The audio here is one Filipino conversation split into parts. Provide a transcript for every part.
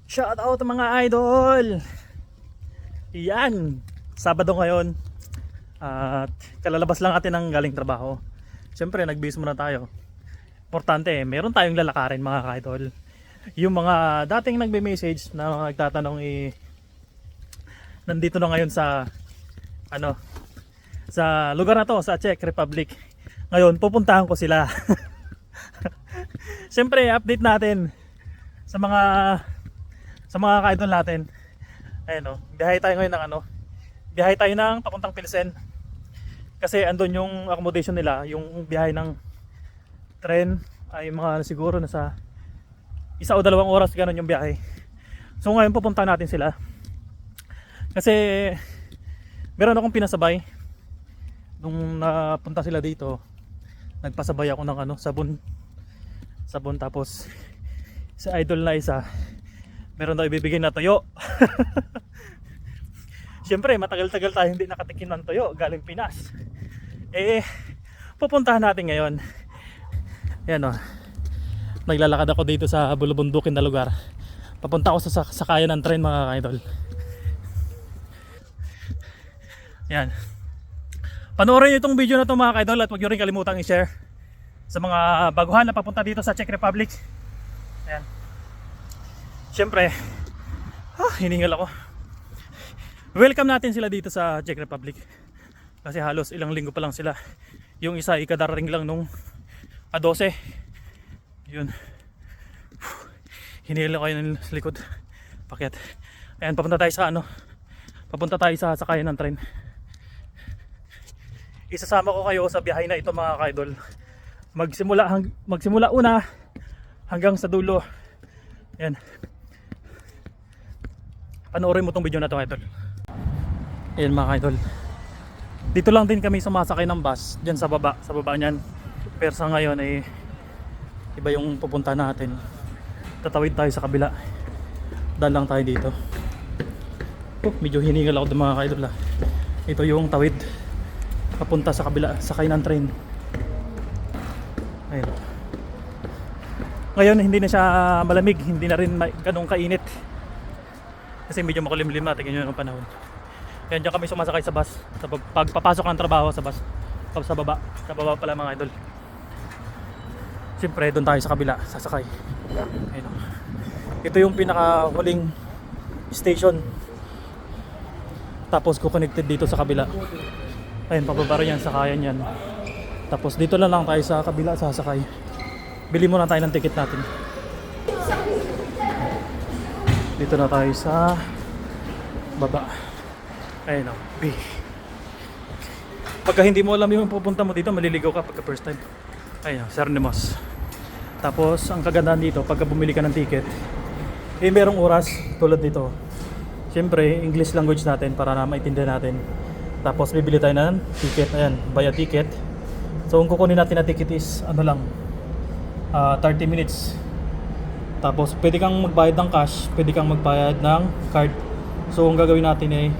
Shout out mga idol. Yan, Sabado ngayon. At kalalabas lang natin ng galing trabaho. Siyempre nagbihis muna tayo. Importante, meron tayong lalakarin mga idol. Yung mga dating nagbe-message na nagtatanong nandito na ngayon sa sa lugar na to, sa Czech Republic. Ngayon pupuntahan ko sila. Siyempre update natin sa mga ka-idol natin. Ayun biyahe tayo ngayon ng biyahe tayo ng papuntang Pilsen. Kasi andun yung accommodation nila, yung biyahe ng tren ay mga siguro nasa 1 o 2 oras ganun yung biyahe. So ngayon pupuntahan natin sila. Kasi meron akong pinasabay nung napunta sila dito. Nagpasabay ako ng sabon tapos si idol na isa meron daw ibibigay na toyo. Siyempre matagal-tagal tayo hindi nakatikim ng toyo galing Pinas. Pupuntahan natin ngayon. Ayan naglalakad ako dito sa bulubundukin na lugar. Papunta ako sa sakayan ng tren mga idol. Yan. Panoorin nyo itong video na ito mga idol at huwag nyo rin kalimutang i-share sa mga baguhan na papunta dito sa Czech Republic. Ayan. Siyempre hiningal ako. Welcome natin sila dito sa Czech Republic. Kasi halos ilang linggo pa lang sila. Yung isa ikadarating lang nung 12. Yun. Hinihila ko yun sa likod. Pakyat. Ayan, papunta tayo sa sakayan ng tren. Isasama ko kayo sa biyahe na ito mga kaidol. Magsimula una hanggang sa dulo. Ayan. Panoorin mo tong video na to idol. Ayan mga idol. Dito lang din kami sumasakay ng bus. Diyan sa baba niyan. Pero sa ngayon iba yung pupunta natin. Tatawid tayo sa kabila. Daan lang tayo dito. Medyo hiningal ako ng mga kaidol Ito yung tawid papunta sa kabila, sakay ng train. Ayun. Ngayon hindi na siya malamig, hindi na rin ganun kainit. Kasi medyo makulimlim na, tingnan nyo yung panahon. Kaya dyan kami sumasakay sa bus. Pagpapasok ng trabaho sa bus. Sa baba pala mga idol. Siyempre doon tayo sa kabila, sasakay. Ayun. Ito yung pinakahuling station. Tapos connected dito sa kabila. Ayun, pababa rin yan, sakayan yan. Tapos dito lang tayo sa kabila, sasakay. Bili muna tayo ng ticket natin. Dito na tayo sa baba. Ayun Pagka hindi mo alam yung pupunta mo dito, maliligaw ka pagka first time. Ayun, Cernemos. Tapos ang kagandahan dito, pagka bumili ka ng ticket, merong oras tulad dito. Siyempre, English language natin para na maintindihan natin. Tapos bibili tayo ng ticket. Ayan, buy a ticket. So kung kukunin natin na ticket is 30 minutes. Tapos pwede kang magbayad ng cash, pwede kang magbayad ng card. So ang gagawin natin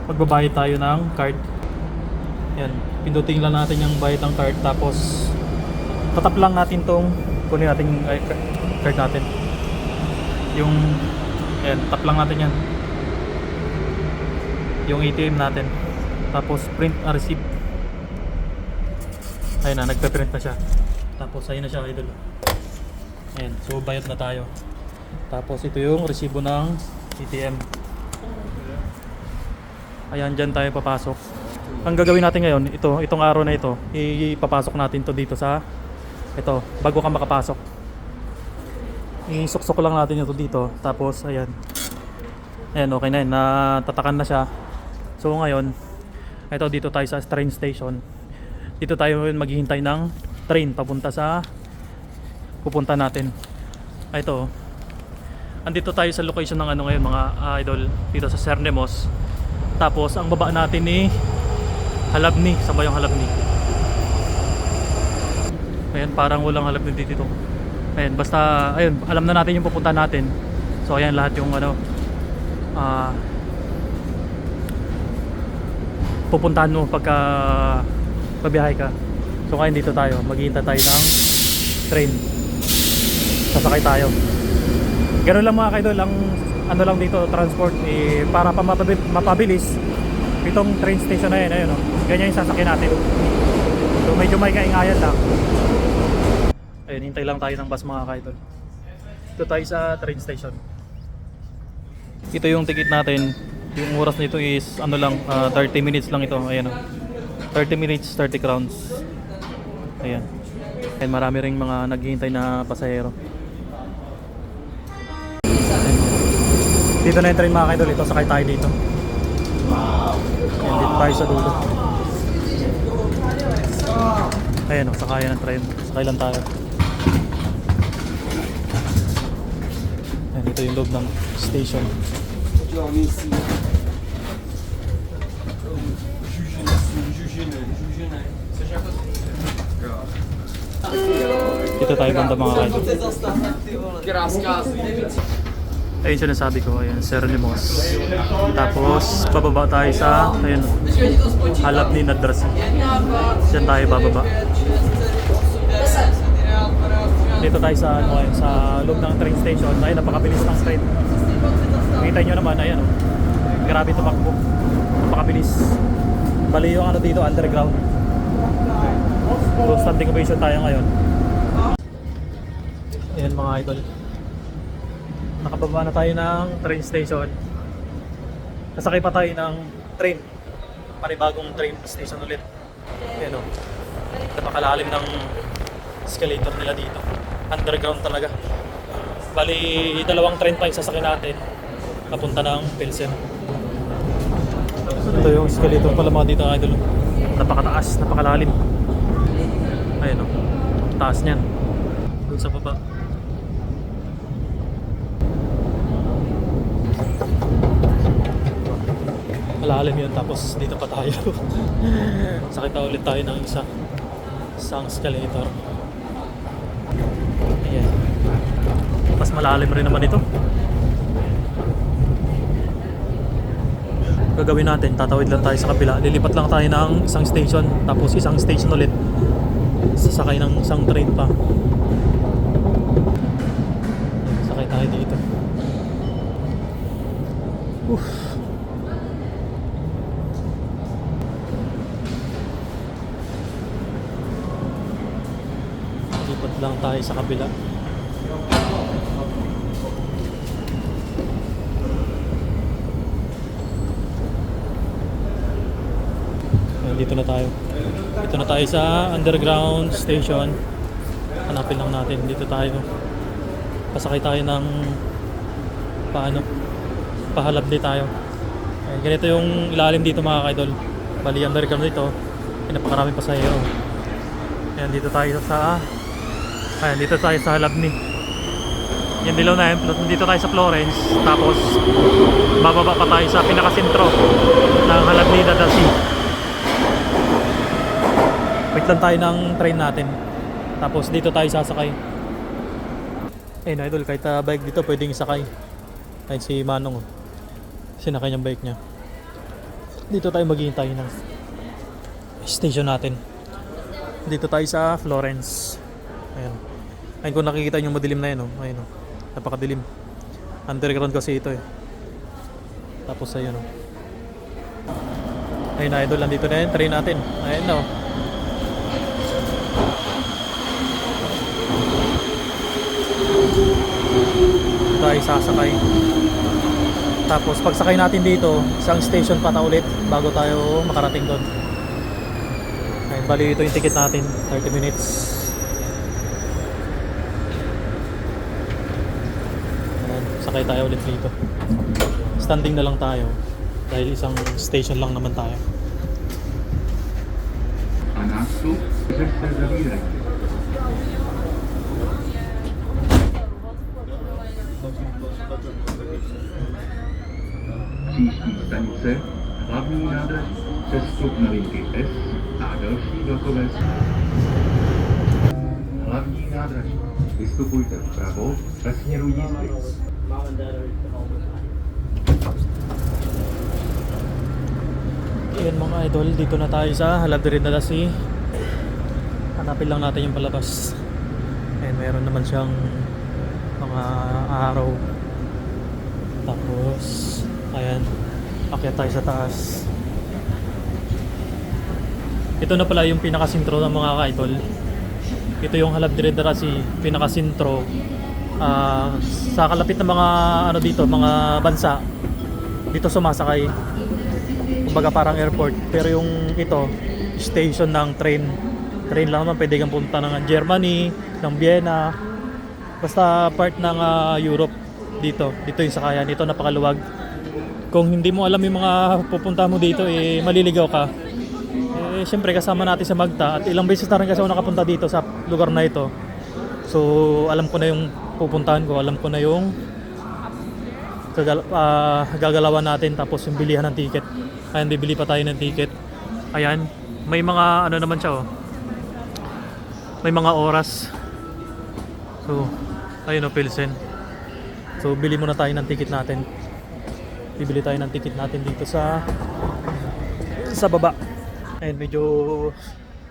magbabayad tayo ng card. Ayan, pindutin lang natin yung bayad ng card. Tapos tatap lang natin tong kunin natin card natin. Tap lang natin yan. Yung ATM natin. Tapos print a receipt. Ayun na, nagpe-print na siya. Tapos ayun na siya idol. Ayan, so bayad na tayo. Tapos ito yung resibo ng ATM. Ayan, dyan tayo papasok. Ang gagawin natin ngayon, itong araw na ito, ipapasok natin to dito sa bago ka makapasok. Isuksok lang natin ito dito. Tapos ayan. Ayan, okay na yun. Natatakan na siya. So ngayon, dito tayo sa train station. Dito tayo maghihintay ng train papunta sa pupunta natin. Ito. Andito tayo sa location ng ngayon mga idol, dito sa Cernemos. Tapos ang baba natin ni Halabni, sa bayong Halabni. Ayan, parang walang Halabni dito. Ayan, basta ayun, alam na natin yung pupunta natin. So ayan lahat yung pupuntahan mo pagka pabiyahe ka. So ngayon dito tayo, maghihintay tayo ng train. Sasakay tayo. Ganun lang mga kaidol, ang ano lang dito, transport, para pa mapabilis itong train station na yun, ayun, oh. Ganyan yung sasakyan natin. So medyo may kaingayan lang. Ayun, hintay lang tayo ng bus mga kaidol. Ito tayo sa train station. Ito yung ticket natin. Yung oras nito is ano lang, 30 minutes lang ito. Ayan, oh. 30 minutes, 30 crowns. Ayan. And marami ring mga naghihintay na pasahero. Dito na yung train mga kaidol. Ito, sakay tayo dito. Ayan, dito tayo sa dulo. Ayan, oh, sakayan ng train. Sakay lang tayo. Ayan, ito yung loob ng station. Dito tayo banda mga kaidol. Ayun siya nasabi ko, ayun, Sir Limos. Tapos bababa tayo sa, ayun, halap ni Nadrasi. Diyan tayo bababa. Dito tayo sa, ano, ayun, sa loob ng train station. Ayun, napakabilis ng train. Nakita nyo naman, ayun, oh. Grabe tumakbo. Napakabilis. Bali yung ano dito, underground. So, standing ovation tayo ngayon. Ayan mga idol. Nakababa na tayo ng train station. Nasakay pa tayo ng train. Panibagong train station ulit. Ayan, oh. Napakalalim ng escalator nila dito. Underground talaga. Bali, dalawang train pa yung sasakyan natin. Papunta ng Pilsen. Ito yung escalator pala mga dito idol. Napakataas, napakalalim. Ayan, oh. Taas niyan. Doon sa baba. Malalim yun, tapos dito pa tayo. Sakita ulit tayo ng isang escalator. Ayan. Mas malalim rin naman ito. Gagawin natin, tatawid lang tayo sa kabila. Lilipat lang tayo ng isang station, tapos isang station ulit. Sasakay ng isang train pa. Sakay tayo dito. Lipat lang tayo sa kabila. Dito na tayo. Dito na tayo sa underground station. Hanapin lang natin. Dito tayo. Pasakay tayo ng pahalap din tayo. Ayan, ganito yung ilalim dito mga kaidol. Bali underground dito. Napakaraming pasahero. Ayan, dito tayo sa Halabni. Yan dilaw na yun. Dito tayo sa Florence. Tapos bababa pa tayo sa pinakasentro ng Halabni Dadasi. Wait lang tayo ng train natin. Tapos dito tayo sasakay. Ayun idol, kahit bike dito pwedeng isakay. Kahit si Manong, sinakay niyang bike niya. Dito tayo maghihintay ng station natin. Dito tayo sa Florence. Ayan. Ayun, kung nakikita nyo madilim na yun, oh. Ayun, oh. Napakadilim. Underground kasi ito eh. Tapos ayun, oh. Ayun idol, nandito na yun, train natin. Ayun, oh. Tayo sasakay. Tapos pagsakay natin dito, isang station pa ulit bago tayo makarating doon. Ayun, bali ito yung ticket natin, 30 minutes. Ayun, sakay tayo ulit dito. Standing na lang tayo dahil isang station lang naman tayo. Příští stanice hlavní nádraží, přestup na linky S a další vlakové hlavní nádraží. Vystupujte vpravo ve směru jízdy. Ayan mga idol, dito na tayo sa Halabni Dadasi. Hanapin lang natin yung palabas. Ayan, meron naman siyang mga araw. Tapos ayan, akyat tayo sa taas. Ito na pala yung pinakasintro ng mga ka-idol. Ito yung Halab de Redarazi, pinakasintro. Sa kalapit ng mga ano dito, mga bansa dito sumasakay. Kumbaga parang airport, pero yung ito station ng train. Train lang naman, pwede kang punta ng Germany, ng Vienna, basta part ng Europe dito. Dito yung sakayan. Ito napakaluwag. Kung hindi mo alam yung mga pupunta mo dito, maliligaw ka. Siyempre kasama natin sa Magta at ilang beses na rin kasi ako nakapunta dito sa lugar na ito. So alam ko na yung pupuntahan ko, alam ko na yung gagalawan natin, tapos yung bilihan ng ticket. Ayan, bibili pa tayo ng ticket. Ayan, may mga ano naman siya, oh. May mga oras. So ayun, oh, Pilsen. So bili muna tayo ng ticket natin. Bibili tayo ng ticket natin dito sa baba. Ayun, medyo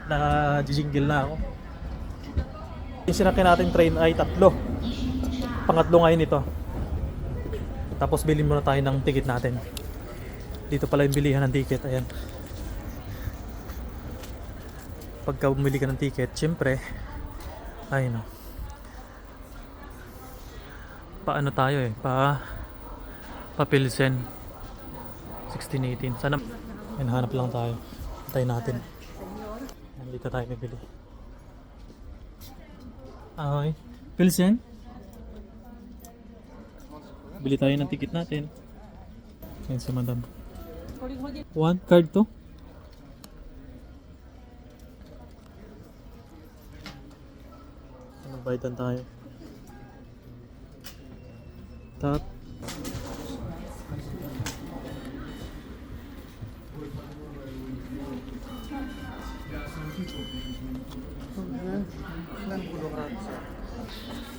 na-jingle na ako. Yung sinakyan natin train ay 3. Pangatlo ngayon ito. Tapos bilhin muna tayo ng ticket natin. Dito pala yung bilihan ng ticket. Ayan. Pagka bumili ka ng ticket, syempre, ayun, oh. Paano tayo pa Pilsen 1618. Sana hanap lang tayo. Tayo natin. Dito tayo bibili. Okay. Pilsen. Bili tayo ng ticket natin. Ayan si madam. One card to? Magbayadan tayo. Tap.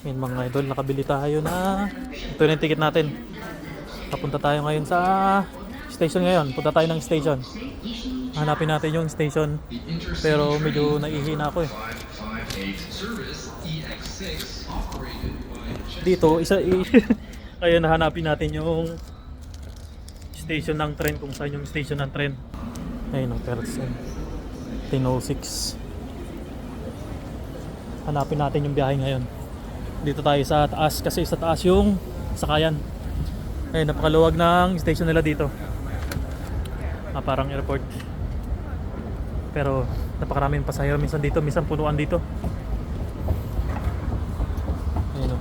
Yan mga idol, nakabili tayo na. Ito na yung ticket natin. Papunta tayo ngayon sa station ngayon. Punta tayo ng station. Hanapin natin yung station. Pero medyo naihina ako eh. Dito, kaya nahanapin natin yung station ng tren, kung saan yung station ng tren. Ayun o, Pilsen 10:06. Hanapin natin yung biyahe ngayon. Dito tayo sa taas kasi sa taas yung sakayan. Ayun, napakaluwag ng station nila dito. Parang airport. Pero napakaraming pasahero minsan dito, minsan punuan dito. Ayun o.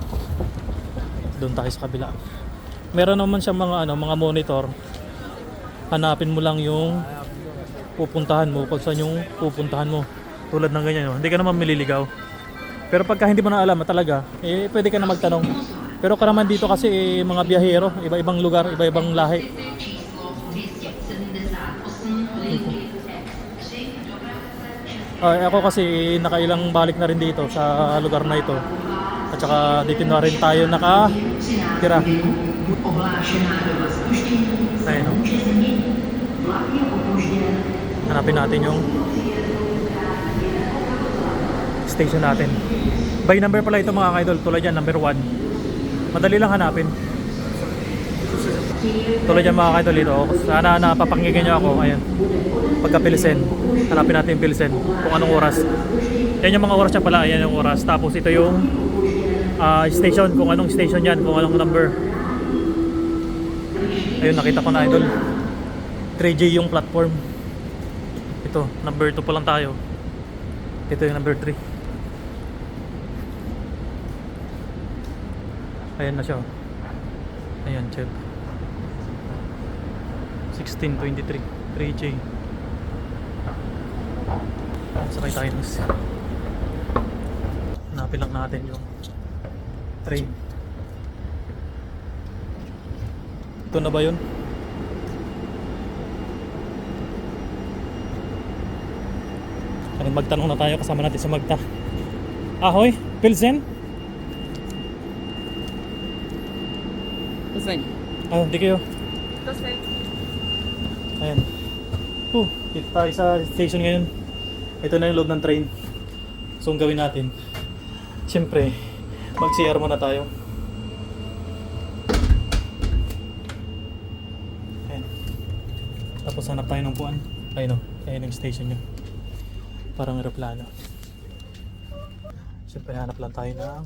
Doon tayo sa kabila. Meron naman siyang mga monitor. Hanapin mo lang yung pupuntahan mo, kung saan yung pupuntahan mo. Tulad ng ganyan, no? Hindi ka naman maliligaw. Pero pagka hindi mo na alam talaga, pwede ka na magtanong. Pero karaman dito kasi mga biyahero, iba-ibang lugar, iba-ibang lahi. Ako kasi nakailang balik na rin dito sa lugar na ito. At saka dito na rin tayo nakatira. Ayun, oh. Hanapin natin yung station natin. By number pala ito mga idol. Tulad yan, number 1. Madali lang hanapin. Tulad yan mga idol ito. Sana napapakinggan nyo ako. Ayan. Pagka Pilsen, hanapin natin yung Pilsen. Kung anong oras. Yan yung mga oras niya pala. Ayan yung oras. Tapos ito yung station. Kung anong station yan. Kung anong number. Ayun, nakita ko na idol. 3J yung platform. Ito, number 2 pa lang tayo. Ito yung number 3. Ayan na siya. Ayan, check. 1623 3J. Sakay tayo ng hanapin lang natin yung train. Ito na ba yun? Magtanong na tayo, kasama natin sa Magta. Ahoy, Pilsen? Pilsen. Di kayo. Pilsen. Ayan. Dito tayo sa station ngayon. Ito na yung loob ng train. So ang gawin natin, siyempre mag-CR muna tayo. Tapos hanap tayo ng puan. Ayun o, ayun yung station nyo. Parang aeroplano. Siyempre hanap lang tayo ng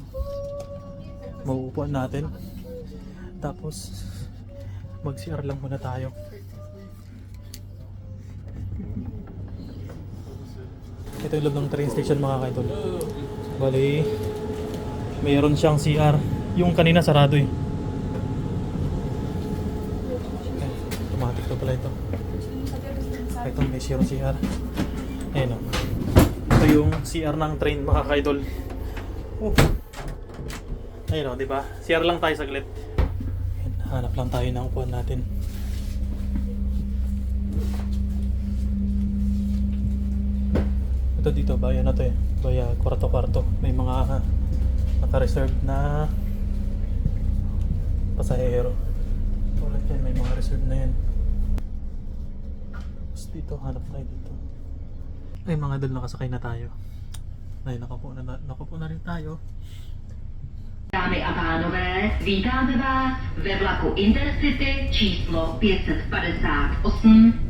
mauupuan natin. Tapos mag-CR lang muna tayo. Ito yung loob ng train station mga kaidol. Bali, mayroon siyang CR. Yung kanina sarado eh. Okay, automatic to pala ito. Ito may zero CR. Ayun o. Ito yung CR ng train mga kaidol. Ayun o, diba? CR lang tayo saglit. Ayun, hanap lang tayo ng upuan natin. Ito dito, bayan na to eh. Baya kwarto-kwarto. May mga naka-reserve na pasahero. Tulad yan, may mga reserve na yan. Tapos dito, hanap tayo dito. Ay mga idol, nakasakay na tayo. Ay, nakapo na rin tayo. Dámy a pánové, vítáme vás ve vlaku Intercity číslo 558